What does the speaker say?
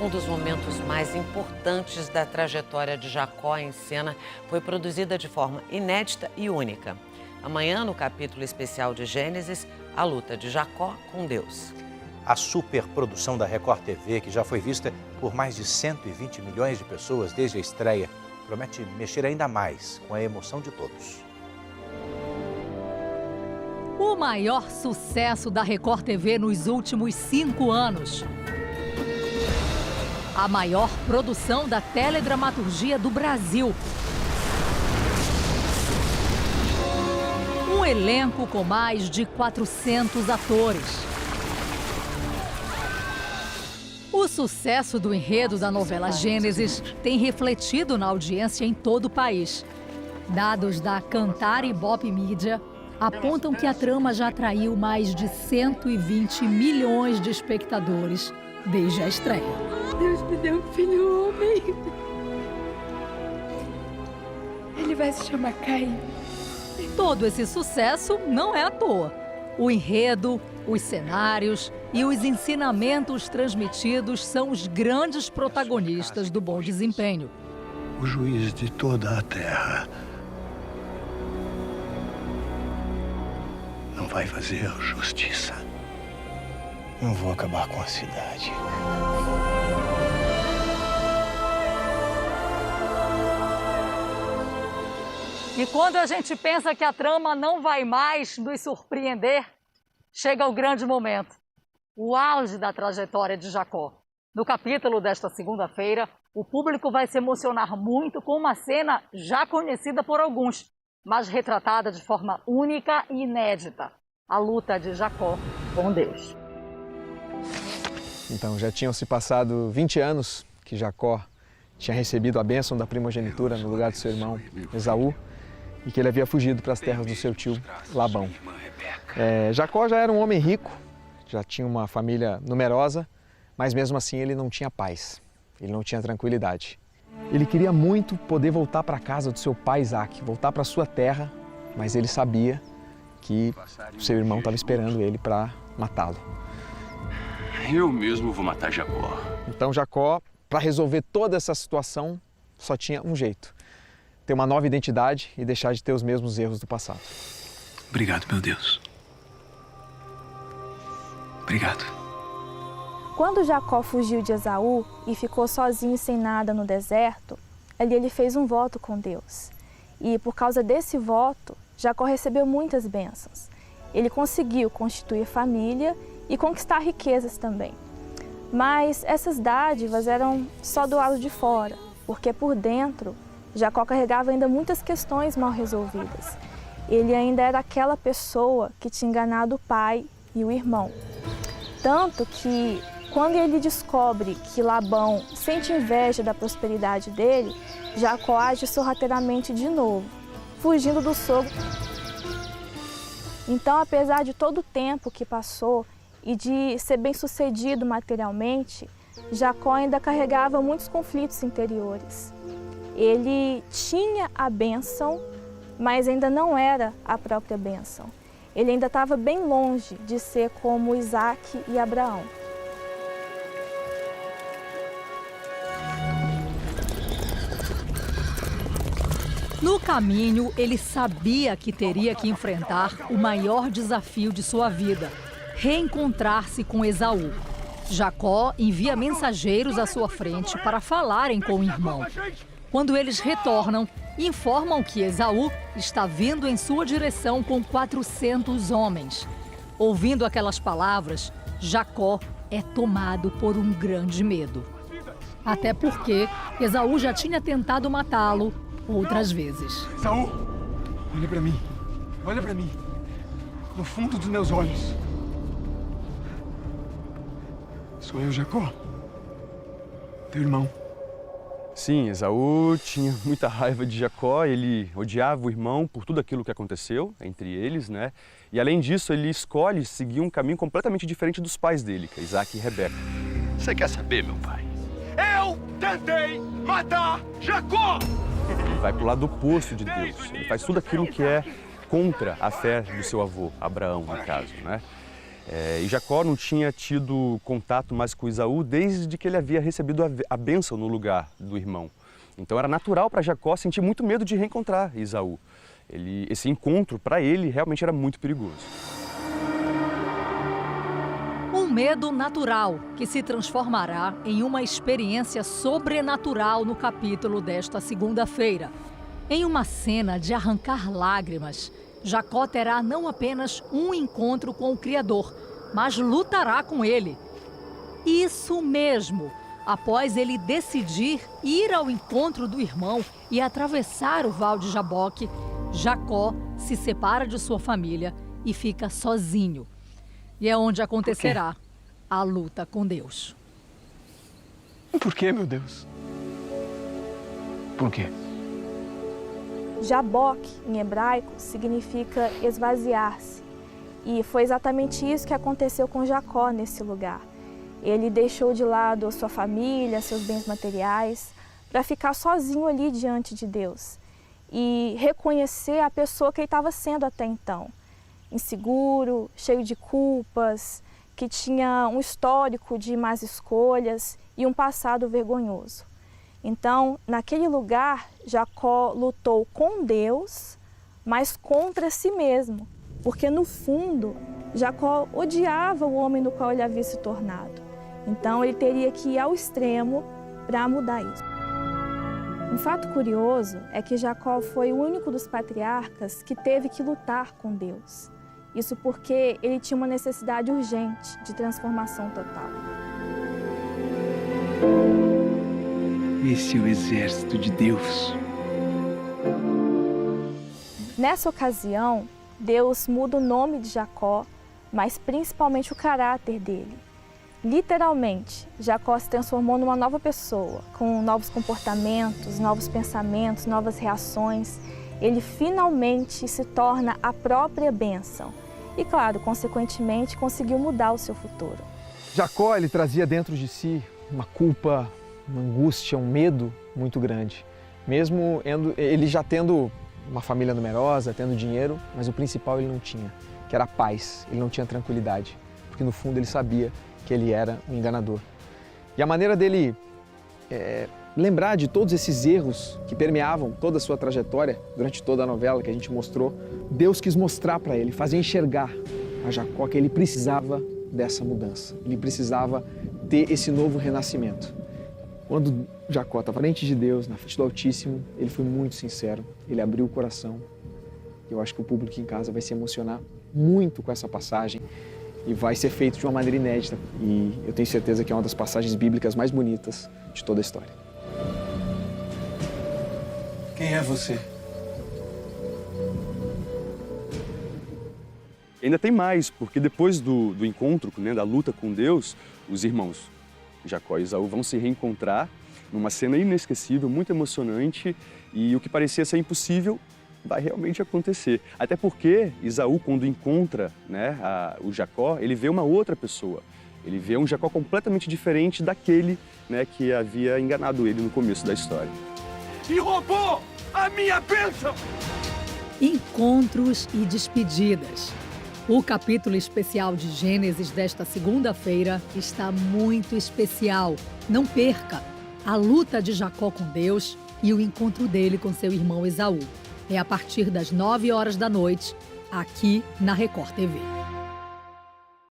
Um dos momentos mais importantes da trajetória de Jacó em cena foi produzida de forma inédita e única. Amanhã, no capítulo especial de Gênesis, a luta de Jacó com Deus. A superprodução da Record TV, que já foi vista por mais de 120 milhões de pessoas desde a estreia, promete mexer ainda mais com a emoção de todos. O maior sucesso da Record TV nos últimos 5 anos. A maior produção da teledramaturgia do Brasil. Um elenco com mais de 400 atores. O sucesso do enredo da novela Gênesis tem refletido na audiência em todo o país. Dados da Kantar e Ibope Mídia apontam que a trama já atraiu mais de 120 milhões de espectadores desde a estreia. Deus me deu um filho homem. Ele vai se chamar Caim. Todo esse sucesso não é à toa. O enredo, os cenários e os ensinamentos transmitidos são os grandes protagonistas do bom desempenho. O juiz de toda a terra não vai fazer justiça. Não vou acabar com a cidade. E quando a gente pensa que a trama não vai mais nos surpreender, chega o grande momento, o auge da trajetória de Jacó. No capítulo desta segunda-feira, o público vai se emocionar muito com uma cena já conhecida por alguns, mas retratada de forma única e inédita, a luta de Jacó com Deus. Então, já tinham se passado 20 anos que Jacó tinha recebido a bênção da primogenitura no lugar de seu irmão Esaú, e que ele havia fugido para as terras do seu tio Labão. Jacó já era um homem rico, já tinha uma família numerosa, mas mesmo assim ele não tinha paz, ele não tinha tranquilidade. Ele queria muito poder voltar para a casa do seu pai Isaac, voltar para a sua terra, mas ele sabia que o seu irmão estava esperando ele para matá-lo. Eu mesmo vou matar Jacó. Então Jacó, para resolver toda essa situação, só tinha um jeito: ter uma nova identidade e deixar de ter os mesmos erros do passado. Obrigado, meu Deus. Obrigado. Quando Jacó fugiu de Esaú e ficou sozinho sem nada no deserto, ali ele fez um voto com Deus. E por causa desse voto, Jacó recebeu muitas bênçãos. Ele conseguiu constituir família e conquistar riquezas também. Mas essas dádivas eram só do lado de fora, porque por dentro Jacó carregava ainda muitas questões mal resolvidas. Ele ainda era aquela pessoa que tinha enganado o pai e o irmão. Tanto que, quando ele descobre que Labão sente inveja da prosperidade dele, Jacó age sorrateiramente de novo, fugindo do sogro. Então, apesar de todo o tempo que passou e de ser bem-sucedido materialmente, Jacó ainda carregava muitos conflitos interiores. Ele tinha a bênção, mas ainda não era a própria bênção. Ele ainda estava bem longe de ser como Isaac e Abraão. No caminho, ele sabia que teria que enfrentar o maior desafio de sua vida: reencontrar-se com Esaú. Jacó envia mensageiros à sua frente para falarem com o irmão. Quando eles retornam, informam que Esaú está vindo em sua direção com 400 homens. Ouvindo aquelas palavras, Jacó é tomado por um grande medo. Até porque Esaú já tinha tentado matá-lo outras vezes. Esaú, olha para mim. Olha para mim. No fundo dos meus olhos. Sou eu, Jacó. Teu irmão. Sim, Esaú tinha muita raiva de Jacó, ele odiava o irmão por tudo aquilo que aconteceu entre eles, né? E além disso, ele escolhe seguir um caminho completamente diferente dos pais dele, que é Isaac e Rebeca. Você quer saber, meu pai? Eu tentei matar Jacó! Ele vai pro lado oposto de Deus, ele faz tudo aquilo que é contra a fé do seu avô, Abraão, no caso, né? E Jacó não tinha tido contato mais com Esaú desde que ele havia recebido a bênção no lugar do irmão. Então era natural para Jacó sentir muito medo de reencontrar Esaú. Esse encontro, para ele, realmente era muito perigoso. Um medo natural que se transformará em uma experiência sobrenatural no capítulo desta segunda-feira. Em uma cena de arrancar lágrimas, Jacó terá não apenas um encontro com o Criador, mas lutará com ele. Isso mesmo! Após ele decidir ir ao encontro do irmão e atravessar o Val de Jaboque, Jacó se separa de sua família e fica sozinho. E é onde acontecerá a luta com Deus. Por quê, meu Deus? Por quê? Jaboque, em hebraico, significa esvaziar-se. E foi exatamente isso que aconteceu com Jacó nesse lugar. Ele deixou de lado a sua família, seus bens materiais, para ficar sozinho ali diante de Deus e reconhecer a pessoa que ele estava sendo até então. Inseguro, cheio de culpas, que tinha um histórico de más escolhas e um passado vergonhoso. Então, naquele lugar, Jacó lutou com Deus, mas contra si mesmo, porque no fundo, Jacó odiava o homem no qual ele havia se tornado. Então, ele teria que ir ao extremo para mudar isso. Um fato curioso é que Jacó foi o único dos patriarcas que teve que lutar com Deus. Isso porque ele tinha uma necessidade urgente de transformação total. Esse é o exército de Deus. Nessa ocasião, Deus muda o nome de Jacó, mas principalmente o caráter dele. Literalmente, Jacó se transformou numa nova pessoa, com novos comportamentos, novos pensamentos, novas reações. Ele finalmente se torna a própria bênção. E, claro, consequentemente, conseguiu mudar o seu futuro. Jacó, ele trazia dentro de si uma culpa, uma angústia, um medo muito grande. Mesmo ele já tendo uma família numerosa, tendo dinheiro, mas o principal ele não tinha, que era a paz, ele não tinha tranquilidade. Porque no fundo ele sabia que ele era um enganador. E a maneira dele lembrar de todos esses erros que permeavam toda a sua trajetória durante toda a novela que a gente mostrou, Deus quis mostrar para ele, fazer enxergar a Jacó que ele precisava dessa mudança, ele precisava ter esse novo renascimento. Quando Jacó estava frente de Deus, na frente do Altíssimo, ele foi muito sincero, ele abriu o coração. Eu acho que o público em casa vai se emocionar muito com essa passagem e vai ser feito de uma maneira inédita. E eu tenho certeza que é uma das passagens bíblicas mais bonitas de toda a história. Quem é você? Ainda tem mais, porque depois do encontro, né, da luta com Deus, os irmãos Jacó e Esaú vão se reencontrar numa cena inesquecível, muito emocionante, e o que parecia ser impossível vai realmente acontecer. Até porque Esaú, quando encontra, né, o Jacó, ele vê uma outra pessoa. Ele vê um Jacó completamente diferente daquele, né, que havia enganado ele no começo da história. E roubou a minha bênção! Encontros e despedidas. O capítulo especial de Gênesis desta segunda-feira está muito especial. Não perca a luta de Jacó com Deus e o encontro dele com seu irmão Esaú. É a partir das 9 horas da noite, aqui na Record TV.